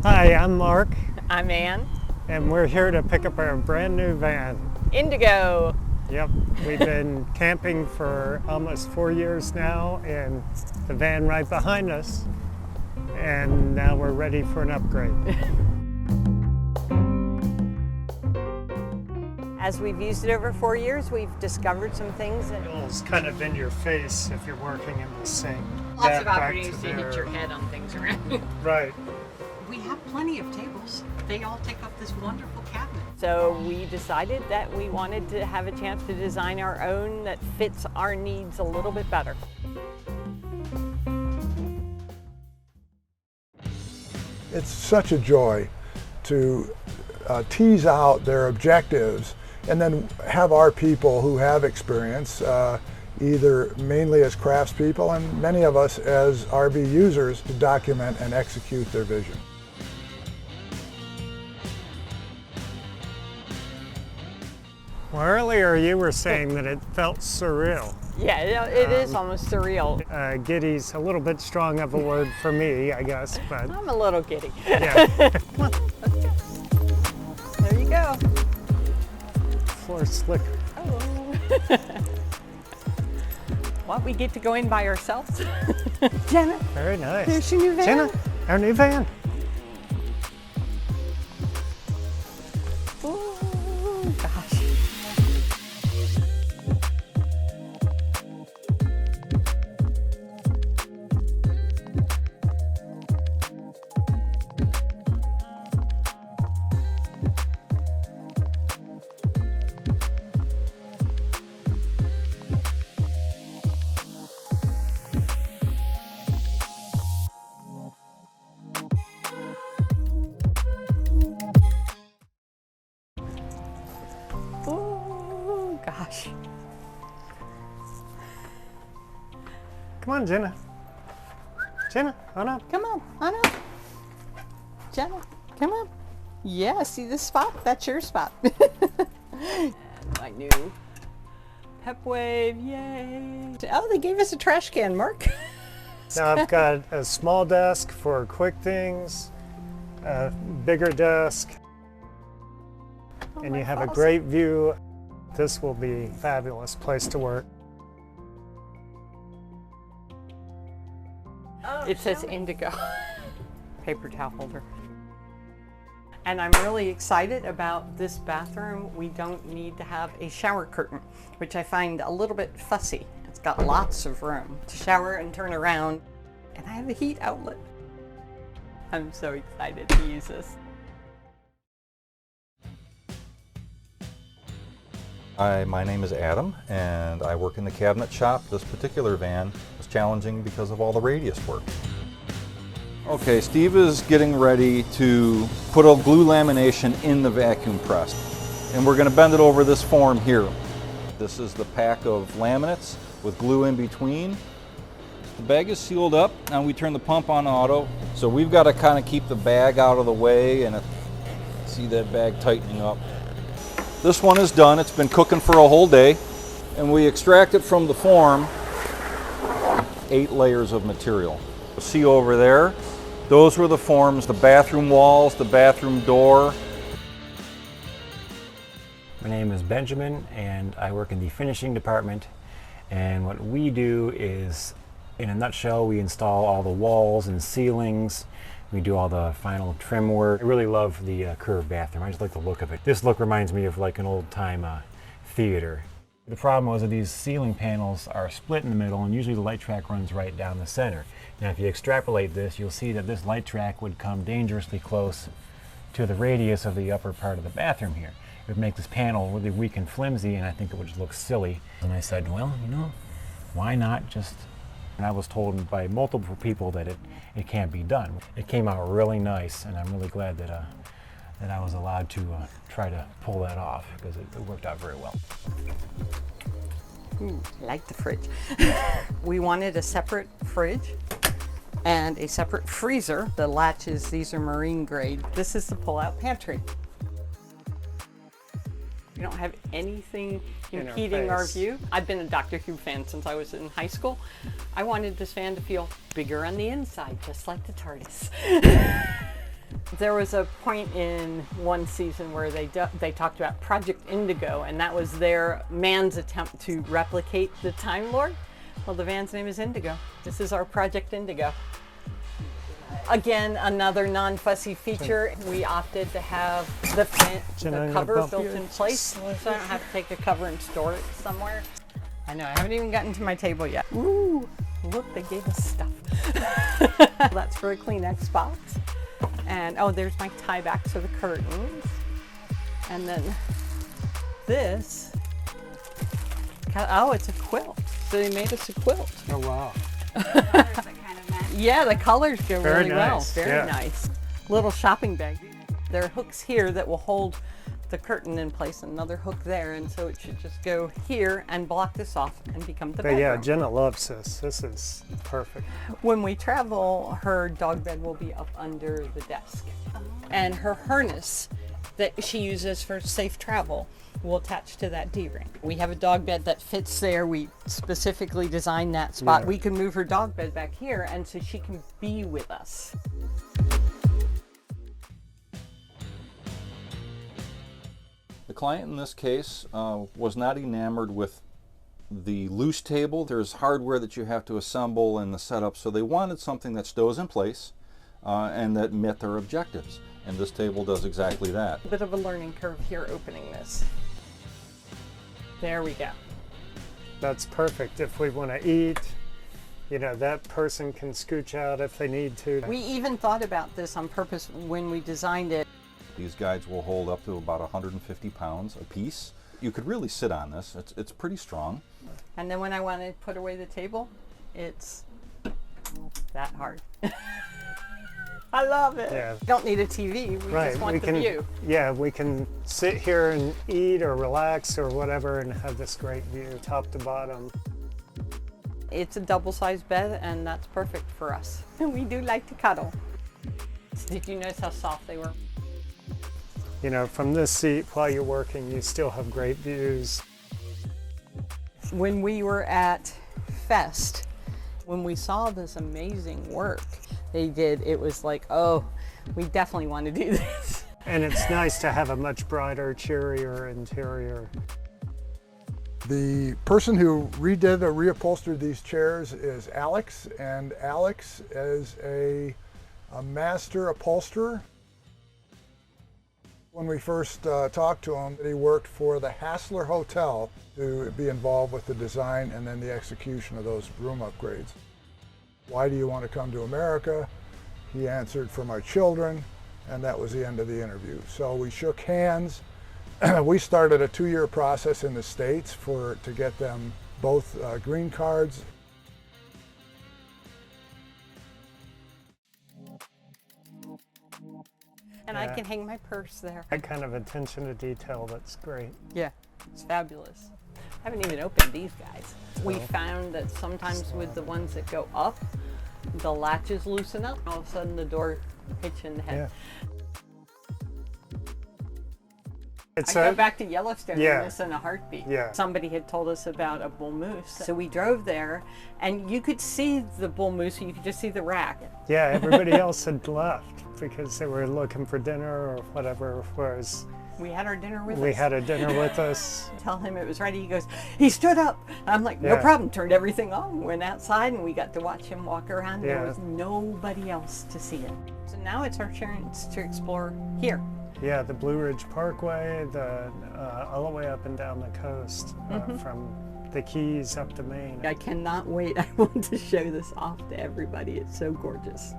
Hi, I'm Mark, I'm Ann. and we're here to pick up our brand new van. Indigo. Yep, we've been camping for almost 4 years now, and the van right behind us, and now we're ready for an upgrade. As we've used it over 4 years, we've discovered some things. It's kind of in your face if you're working in the sink. Lots of opportunities to hit your head on things around you. Right. We have plenty of tables. They all take up this wonderful cabinet. So we decided that we wanted to have a chance to design our own that fits our needs a little bit better. It's such a joy to tease out their objectives and then have our people who have experience, either mainly as craftspeople and many of us as RV users, to document and execute their vision. Well, earlier you were saying that it felt surreal. Yeah, it is almost surreal. Giddy's a little bit strong of a word for me, I guess, but I'm a little giddy. yeah. Come on, let's go. There you go. Floor slicker. Oh. What, we get to go in by ourselves? Jenna, Very nice. there's your new van. Jenna, our new van. Oh, gosh. Oh, gosh. Come on, Jenna. Jenna, on up. Come on up. Jenna, come on. Yeah, see this spot? That's your spot. And my new Pep Wave, yay. Oh, they gave us a trash can, Mark. Now I've got a small desk for quick things, a bigger desk, and you have a great view. This will be a fabulous place to work. It says Indigo. Paper towel holder. And I'm really excited about this bathroom. We don't need to have a shower curtain, which I find a little bit fussy. It's got lots of room to shower and turn around. And I have a heat outlet. I'm so excited to use this. Hi, my name is Adam, and I work in the cabinet shop. This particular van was challenging because of all the radius work. Okay, Steve is getting ready to put a glue lamination in the vacuum press. And we're going to bend it over this form here. This is the pack of laminates with glue in between. The bag is sealed up. Now we turn the pump on auto. So we've got to kind of keep the bag out of the way, and see that bag tightening up. This one is done. It's been cooking for a whole day. And we extract it from the form, 8 layers of material. See over there, those were the forms, the bathroom walls, the bathroom door. My name is Benjamin, and I work in the finishing department. And what we do is, in a nutshell, we install all the walls and ceilings. We do all the final trim work. I really love the curved bathroom. I just like the look of it. This look reminds me of like an old time theater. The problem was that these ceiling panels are split in the middle, and usually the light track runs right down the center. Now if you extrapolate this, you'll see that this light track would come dangerously close to the radius of the upper part of the bathroom here. It would make this panel really weak and flimsy, and I think it would just look silly. And I said, well, you know, why not just... And I was told by multiple people that it can't be done. It came out really nice, and I'm really glad that that I was allowed to try to pull that off, because it worked out very well. Ooh, I like the fridge. We wanted a separate fridge and a separate freezer. The latches, these are marine grade. This is the pull-out pantry. We don't have anything impeding our view. I've been a Dr. Who fan since I was in high school. I wanted this van to feel bigger on the inside, just like the TARDIS. There was a point in one season where they talked about Project Indigo, and that was their man's attempt to replicate the Time Lord. Well, the van's name is Indigo. This is our Project Indigo. Again, another non-fussy feature. We opted to have the cover built in place, so I don't have to take the cover and store it somewhere. I know, I haven't even gotten to my table yet. Ooh, look, they gave us stuff. That's for a Kleenex box. And oh, there's my tie backs for the curtains. And then this, oh, it's a quilt. So they made us a quilt. Oh, wow. Yeah, the colors go Very really nice. well. Very nice. Little shopping bag. There are hooks here that will hold the curtain in place, another hook there, and so it should just go here and block this off and become the But bedroom. yeah, Jenna loves this. This is perfect. When we travel, her dog bed will be up under the desk. And her harness that she uses for safe travel will attach to that D-ring. We have a dog bed that fits there. We specifically designed that spot. Yeah. We can move her dog bed back here, and so she can be with us. The client in this case was not enamored with the loose table. There's hardware that you have to assemble and the setup, so they wanted something that stows in place and that met their objectives. And this table does exactly that. A bit of a learning curve here opening this. There we go. That's perfect. If we want to eat, you know, that person can scooch out if they need to. We even thought about this on purpose when we designed it. These guides will hold up to about 150 pounds a piece. You could really sit on this. It's pretty strong. And then when I want to put away the table, it's that hard. I love it. Yeah. Don't need a TV. We Right, just want we the can, view. yeah, we can sit here and eat or relax or whatever and have this great view, top to bottom. It's a double-sized bed, and that's perfect for us. We do like to cuddle. Did you notice how soft they were? You know, from this seat while you're working, you still have great views. When we were at Fest, when we saw this amazing work they did, it was like, oh, we definitely want to do this. And it's nice to have a much brighter, cheerier interior. The person who redid or reupholstered these chairs is Alex, and Alex is a master upholsterer. When we first talked to him, he worked for the Hassler Hotel to be involved with the design and then the execution of those room upgrades. Why do you want to come to America? He answered, for my children, and that was the end of the interview. So we shook hands. We started a 2-year process in the States to get them both green cards. And I can hang my purse there. That kind of attention to detail, that's great. Yeah, it's fabulous. I haven't even opened these guys. We found that sometimes with the ones that go up, the latches loosen up. All of a sudden the door hits you in the head. Yeah. It's I go back to Yellowstone Yeah. and this in a heartbeat. Yeah. Somebody had told us about a bull moose. So we drove there and you could see the bull moose and you could just see the rack. Yeah, everybody else had left because they were looking for dinner or whatever, whereas We had our dinner with us. we had a dinner with us. Tell him it was ready. He goes, he stood up. I'm like, no Yeah. problem. Turned everything on. Went outside and we got to watch him walk around. Yeah. There was nobody else to see it. So now it's our chance to explore here. Yeah, the Blue Ridge Parkway, all the way up and down the coast, from the Keys up to Maine. I cannot wait. I want to show this off to everybody. It's so gorgeous.